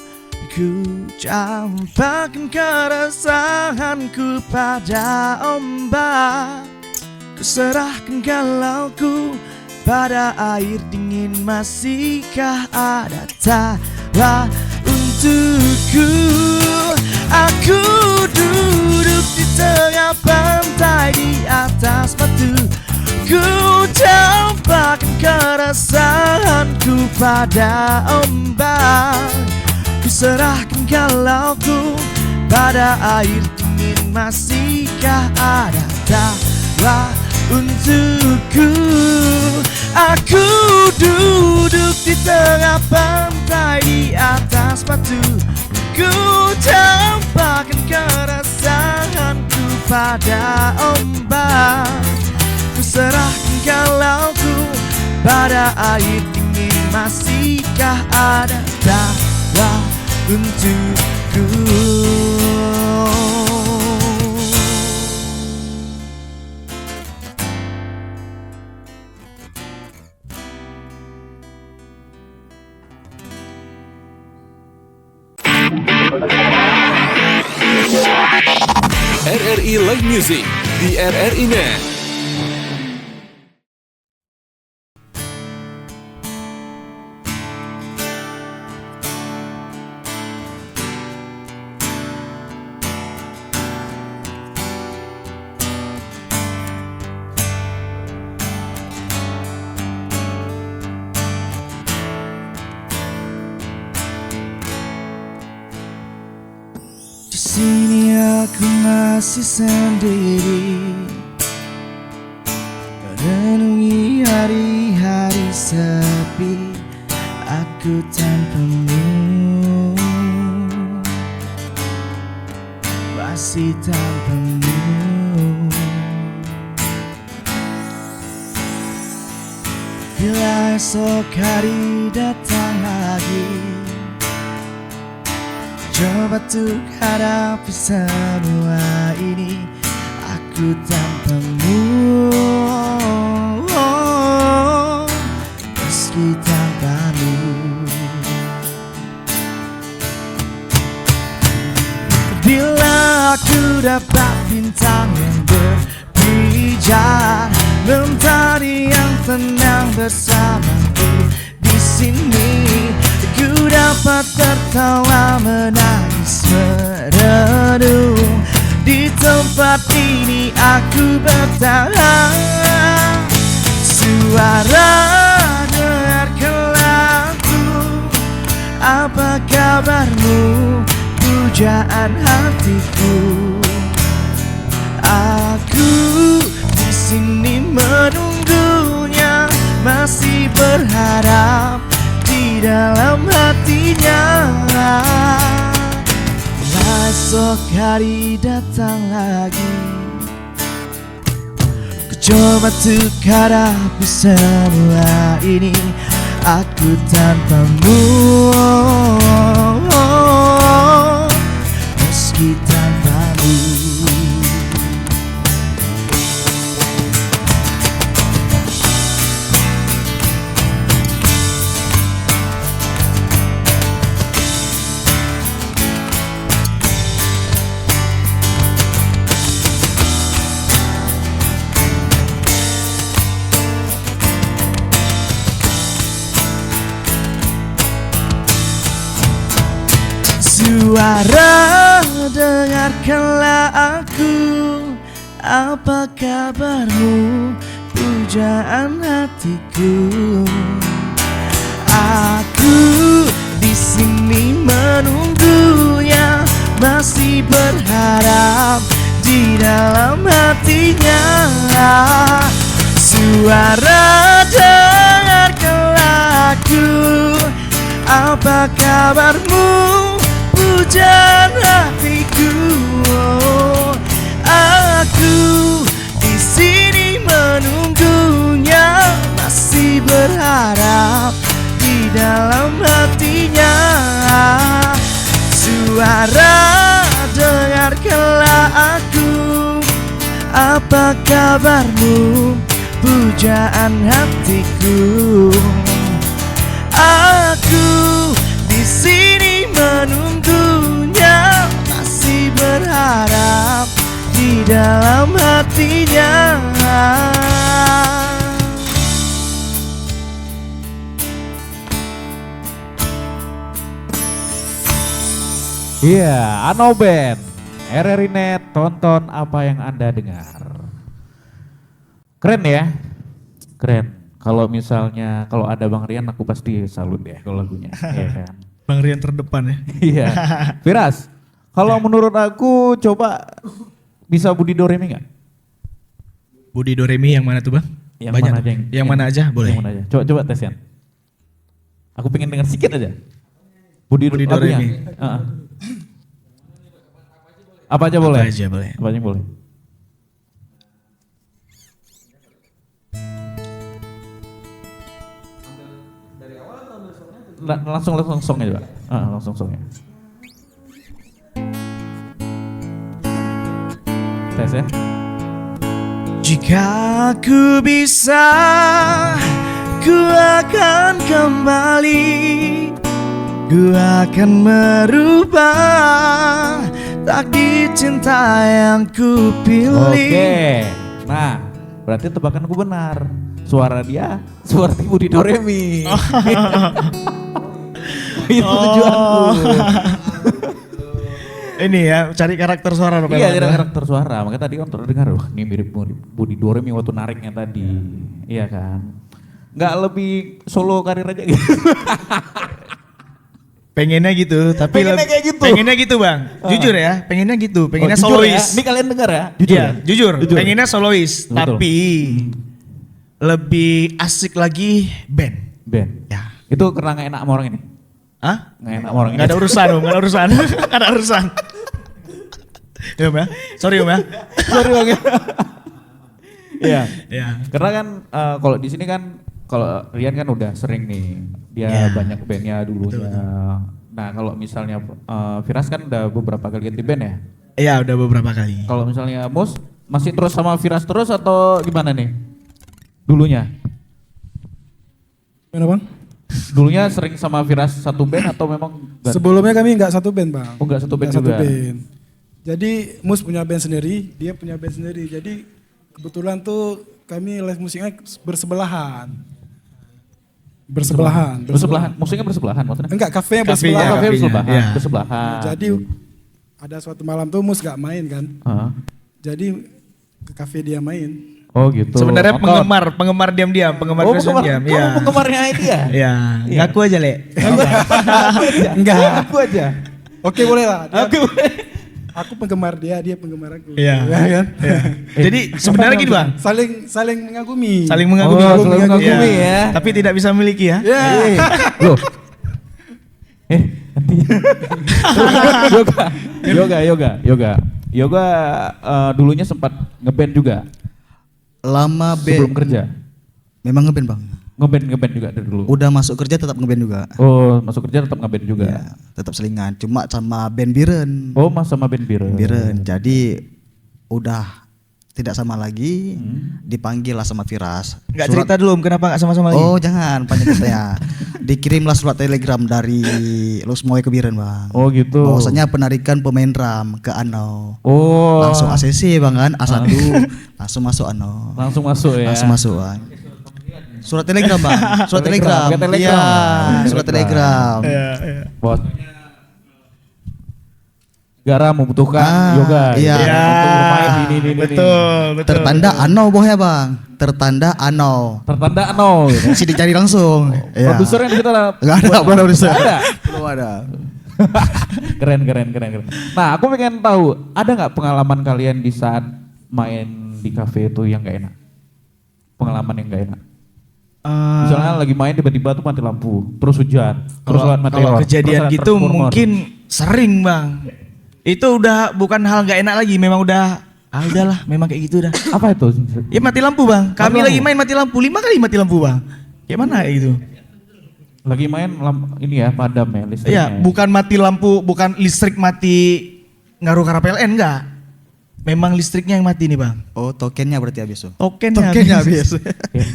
ku campakkan keresahanku pada ombak, ku serahkan galauku pada air dingin. Masihkah ada tawa untukku? Aku duduk di tengah pantai di atas batu, ku campakkan keresahanku pada ombak, ku serahkan galauku pada air dingin. Masihkah ada tawa untukku? Aku duduk di tengah pantai di atas batu, ku campakkan keresahanku pada ombak, ku serahkan galauku pada air dingin. Masihkah ada tawa untukku? RRI Live Music di RRI Net. Di sini aku masih sendiri, merenungi hari-hari sepi aku tanpamu, masih tanpamu. Bila esok hari datang lagi, coba untuk hadapi semua ini, aku tanpamu, meski tanpamu. Bila aku dapat bintang yang berpijar, mentari yang tenang bersamaku di sini, ku dapat tertawa menangis merenung. Di tempat ini aku bertahan, suara dengarkanlah aku, apa kabarmu pujaan hatiku. Aku di sini menunggunya, masih berharap di dalam hatinya. Bila esok hari datang lagi, ku coba untuk hadapi semua ini, aku tanpamu, meski tanpamu. Suara dengarkanlah aku, apa kabarmu pujaan hatiku. Aku di sini menunggunya, masih berharap di dalam hatinya. Suara dengarkanlah aku, apa kabarmu pujaan hatiku. Aku di sini menunggunya, masih berharap di dalam hatinya. Suara dengarkanlah aku, apa kabarmu pujaan hatiku. Aku di sini menunggunya, masih berharap di dalam hatinya. Iya, Ano Band, RRI Net, tonton apa yang Anda dengar. Keren ya, keren. Kalau misalnya kalau ada Bang Rian, aku pasti salut ya kalau lagunya. Iya kan? Bang Rian terdepan ya. Iya. Firas, kalau menurut aku coba bisa Budi Doremi nggak? Budi Doremi yang mana tuh Bang? Yang Banyak mana tuh. aja Yang mana aja boleh. Yang mana aja? Coba tes Yan. Aku pengen dengar sedikit aja. Budi Doremi. lagunya. Apa aja boleh? Apa aja boleh. Apa aja boleh. Langsung songnya juga. Langsung songnya. Tes ya. Jika aku bisa, ku akan kembali, ku akan merubah takdir cinta yang ku pilih. Oke. Nah, berarti tebakanku benar. Suara dia seperti Budi Doremi. Itu tujuanku. Ini ya, cari karakter suara. Iya, cari karakter suara. Makanya tadi kan terdengar, wah ini mirip Budi Doremi waktu nariknya tadi. Iya kan? Nggak lebih solo karir aja gitu. Pengennya gitu, tapi Pengennya kayak gitu. Pengennya gitu Bang. Jujur ya, pengennya gitu. Pengennya Jujur solois. ya? Ini kalian dengar ya? Jujur Iya, ya? jujur. Pengennya solois, Betul. tapi lebih asik lagi band. Ben. Ya. Itu karena nggak enak sama orang ini? Hah? Nggak enak sama orang ini? Nggak ada urusan Om, nggak ada urusan. Nggak ada urusan. Ya Om ya, sorry Om ya. Sorry Bang ya. Iya. Ya. Karena kan kalau di sini kan kalau Rian kan udah sering nih, dia Ya. banyak bandnya dulunya. Nah kalau misalnya Firas kan udah beberapa kali ganti band ya. Iya udah beberapa kali. Kalau misalnya Mus masih terus sama Firas terus atau gimana nih? Dulunya? Gimana Bang? Dulunya sering sama Firas satu band atau memang nggak? Sebelumnya kami nggak satu band Bang. Oh, nggak satu band Nggak juga. band. Jadi Mus punya band sendiri, dia punya band sendiri. Jadi kebetulan tuh kami live musiknya bersebelahan. Bersebelahan. Musiknya bersebelahan maksudnya? Enggak, kafenya Kafenya, bersebelahan. Kafe kafenya, bersebelahan. iya. Bersebelahan. Jadi ada suatu malam tuh Mus gak main kan. Jadi ke kafe dia main. Oh gitu. Sebenarnya Nonton. penggemar diam-diam, penggemar Oh, Christian diam. kamu Iya. penggemarnya itu ya? Iya, ngaku aja Le. Enggak. Aku aja. Oke boleh lah. Oke. Aku penggemar dia, dia penggemar aku. Iya. Ya kan? Jadi sebenarnya gini Bang, Saling mengagumi. saling mengagumi. Oh, saling mengagumi Iya. ya. Tapi tidak bisa memiliki ya. Ya. Loh. Nanti. Yoga dulunya sempat ngeband juga Lama sebelum band. kerja. Memang ngeband Bang. Ngeband juga dari dulu. Udah masuk kerja tetap ngeband juga. Oh, masuk kerja tetap ngeband juga. Ya, tetap selingan. Cuma sama band Biren. Oh, mas sama band Biren. Biren. Jadi udah tidak sama lagi. Dipanggil lah sama Firas. Enggak Surat- cerita dulu Om, kenapa enggak sama-sama lagi? Oh jangan panjang ceritanya. Dikirimlah surat telegram dari Lusmoy ke Biren Bang. Oh gitu. Bahwasanya penarikan pemain drum ke Ano. Oh. Langsung ACC Bang kan, A1. Langsung masuk Ano. Langsung masuk ya. Langsung masuk Bang. Surat telegram Bang. Surat Telegram, telegram. pakai telegram. Iya, surat telegram. Iya, iya. Bos. negara membutuhkan yoga. iya. Gitu. Untuk bermain ini. Betul. Tertanda ano bohnya bang. Tertanda ano. Tertanda ano. Gitu. Masih dicari langsung. Iya. Produsernya di situ ada. Gak ada produser. Nggak ada. Belum ada. keren. Nah, aku pengen tahu, ada nggak pengalaman kalian di saat main di kafe itu yang nggak enak? Pengalaman yang nggak enak. Misalnya lagi main tiba-tiba tuh mati lampu, terus hujan, terus lewat meteor. Kalau kejadian terus ada gitu transformer. mungkin sering bang. Itu udah bukan hal nggak enak lagi, memang udah udahlah, memang kayak gitu dah. Apa itu? Ya mati lampu bang. Kami Mati lagi lampu? main mati lampu 5 kali mati lampu bang. Kayak mana kayak gitu? Lagi main ini ya padam ya listriknya. Iya, bukan mati lampu, bukan listrik mati ngaruh ke PLN enggak. Memang listriknya yang mati nih bang. Oh tokennya berarti habis tuh. Tokennya habis. Ya.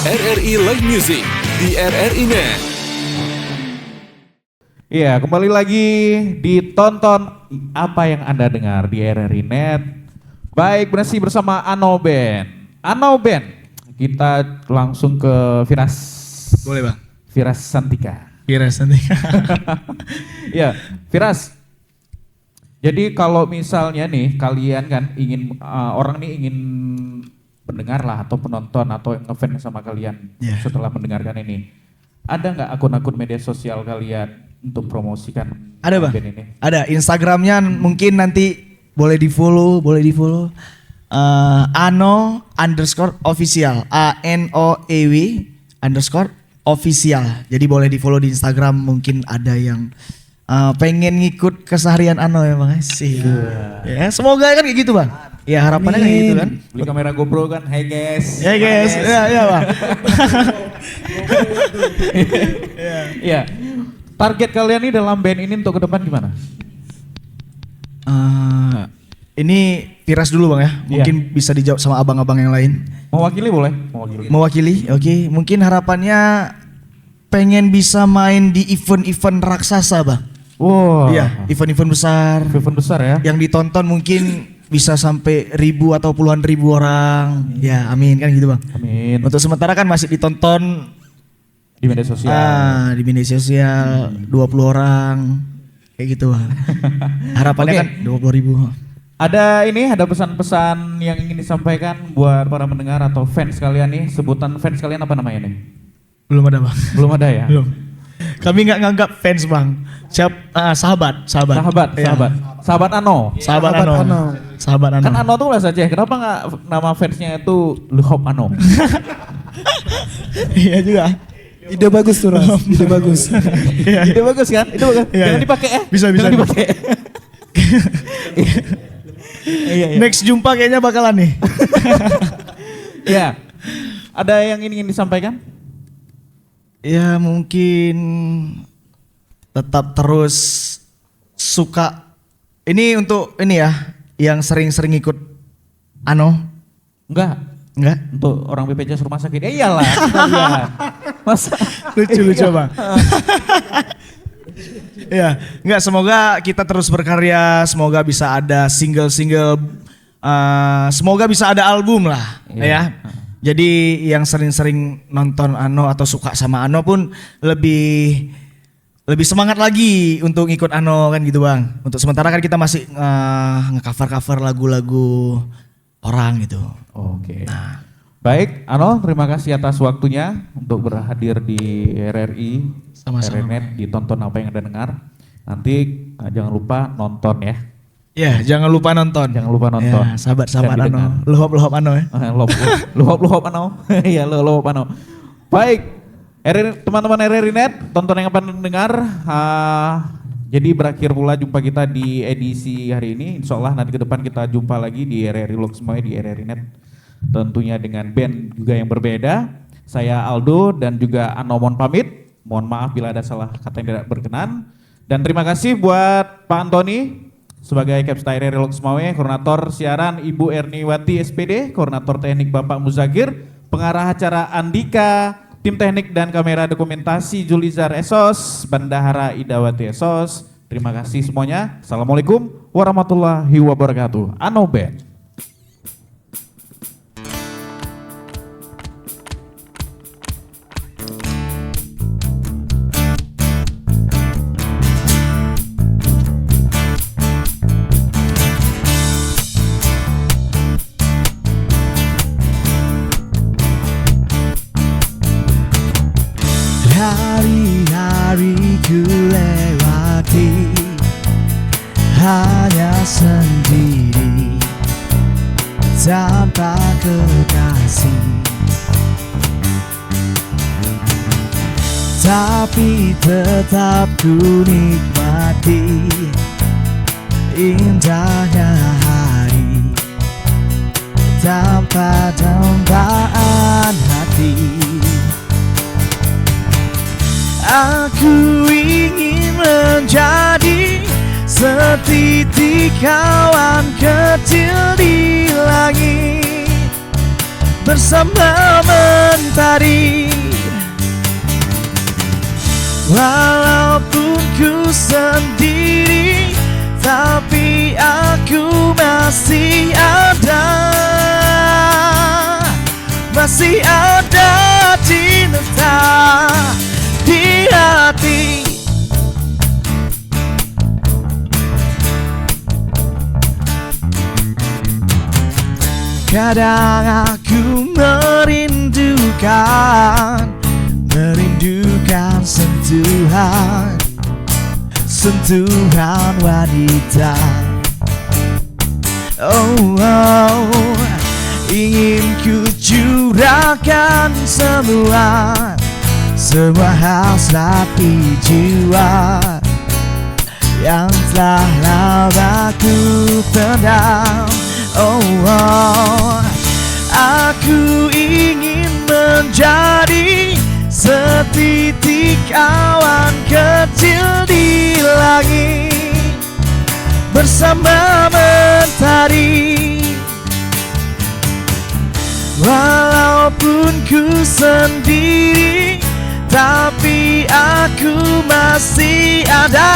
RRI Live Music di RRI Net. Iya, kembali lagi ditonton apa yang Anda dengar di RRI Net. Baik, masih bersama Ano Band. Ano Band, kita langsung ke Firas. Boleh bang. Firas Santika. Firas nanti. Ya, Firas. Jadi kalau misalnya nih kalian kan ingin orang nih ingin pendengar lah atau penonton atau yang ngefans sama kalian setelah mendengarkan ini. Ada nggak akun-akun media sosial kalian untuk promosikan Ada bang. band ini? Ada Instagramnya mungkin nanti boleh di follow. Ano_official ANOEW_official. Jadi boleh di follow di Instagram. Mungkin ada yang pengen ngikut keseharian Ano ya bang sih. Ya semoga kan kayak gitu bang. Ya harapannya kayak gitu kan. Beli kamera GoPro kan, hey guys. Ya guys, ya bang. Iya. Target kalian nih dalam band ini untuk ke depan gimana? Ini Firas dulu bang ya. Mungkin bisa dijawab sama abang-abang yang lain. Mewakili boleh? Mewakili, oke. Mungkin harapannya pengen bisa main di event-event raksasa bang. Wow. Iya, event-event besar. Event besar ya. Yang ditonton mungkin bisa sampai 1.000 atau puluhan ribu orang. Ya, amin kan gitu bang. Amin. Untuk sementara kan masih ditonton Di media sosial. di media sosial 20 orang kayak gitu bang. Harapannya Oke. kan 20.000. Ada pesan-pesan yang ingin disampaikan buat para pendengar atau fans kalian nih. Sebutan fans kalian apa namanya nih? Belum ada bang. Belum ada ya? Belum. Kami nggak nganggap fans bang. Sahabat. Iya. Sahabat Ano. Sahabat Ano. Sahabat Ano. Kan Ano tuh lah saja. Kenapa nggak nama fansnya itu Luhop Ano? Iya juga. Ide bagus tuh Ras, ide bagus. Itu bagus kan? Itu bagus. Iya, Jangan iya. dipakai ya. Bisa. Jangan dipakai. Iya. Next jumpa kayaknya bakalan nih. Iya. Ada yang ingin disampaikan? Ya mungkin tetap terus suka. Ini untuk ini ya, yang sering-sering ikut Ano. Enggak. Untuk orang BPJS rumah sakit. Ya iyalah. Iya. Masa Lucu bang. Ya, enggak, semoga kita terus berkarya, semoga bisa ada single-single, semoga bisa ada album lah, ya. Jadi yang sering-sering nonton Ano atau suka sama Ano pun lebih semangat lagi untuk ikut Ano kan gitu bang. Untuk sementara kan kita masih nge-cover lagu-lagu orang gitu. Oke. Baik, Ano, terima kasih atas waktunya untuk berhadir di RRI. Sama-sama. RRI Net, ditonton apa yang Anda dengar. Nanti jangan lupa nonton ya. Ya, jangan lupa nonton. Jangan lupa nonton. Ya, sahabat-sahabat Dan didengar. Ano, luhop Ano ya. Luhop Ano. Iya, luhop Ano. Baik, teman-teman RRI Net, tonton yang apa dengar. Jadi berakhir pula jumpa kita di edisi hari ini. Insya Allah nanti ke depan kita jumpa lagi di RRI Log semuanya di RRI Net. Tentunya dengan band juga yang berbeda. Saya Aldo dan juga Ano mohon pamit. Mohon maaf bila ada salah kata yang tidak berkenan. Dan terima kasih buat Pak Antoni sebagai Capstar RRI Log Semawe, koordinator siaran Ibu Erniwati SPD, koordinator teknik Bapak Muzakir, pengarah acara Andika, tim teknik dan kamera dokumentasi Julizar Esos, Bendahara Idawati Esos. Terima kasih semuanya. Assalamualaikum warahmatullahi wabarakatuh. Ano Band. tanpa kekasih, tapi tetap ku nikmati indahnya hari tanpa dambaan hati. Aku ingin menjadi setitik awan kecil di langit bersama mentari. Walaupun ku sendiri, tapi aku masih ada. Masih ada cinta di hati. Kadang aku merindukan sentuhan wanita. Ingin ku curahkan semua hasrat di jiwa yang telah lama ku pendam. Aku ingin menjadi setitik awan kecil di langit bersama mentari. Walaupun ku sendiri, tapi aku masih ada.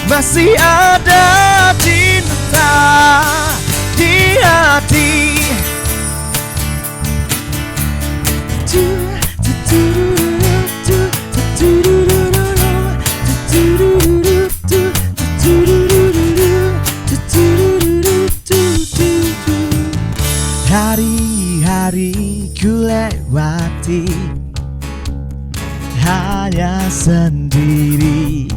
Masih ada cinta di hati. Hari-hari ku lewati hanya sendiri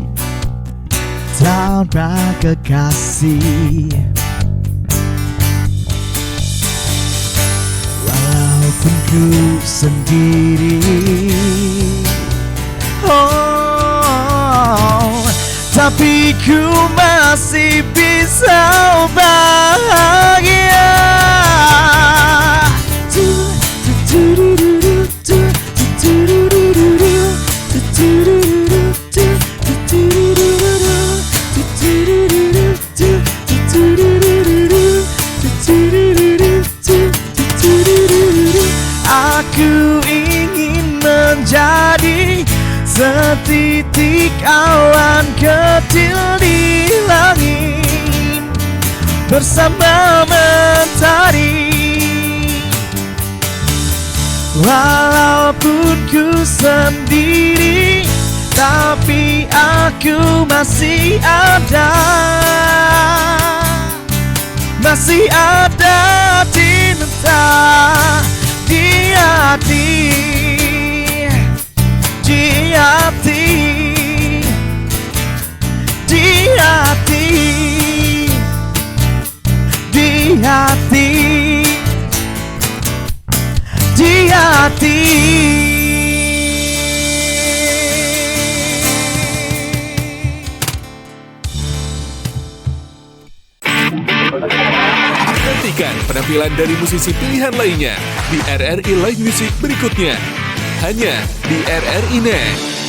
tanpa kekasih. Walaupun ku sendiri, tapi ku masih bisa bahagia. Aku ingin menjadi setitik awan kecil di langit bersama mentari. Walaupun ku sendiri, tapi aku masih ada. Masih ada cinta di hati. Di hati, di hati, di hati, di hati. Nantikan penampilan dari musisi pilihan lainnya di RRI Live Music berikutnya. Hanya di RRI Net.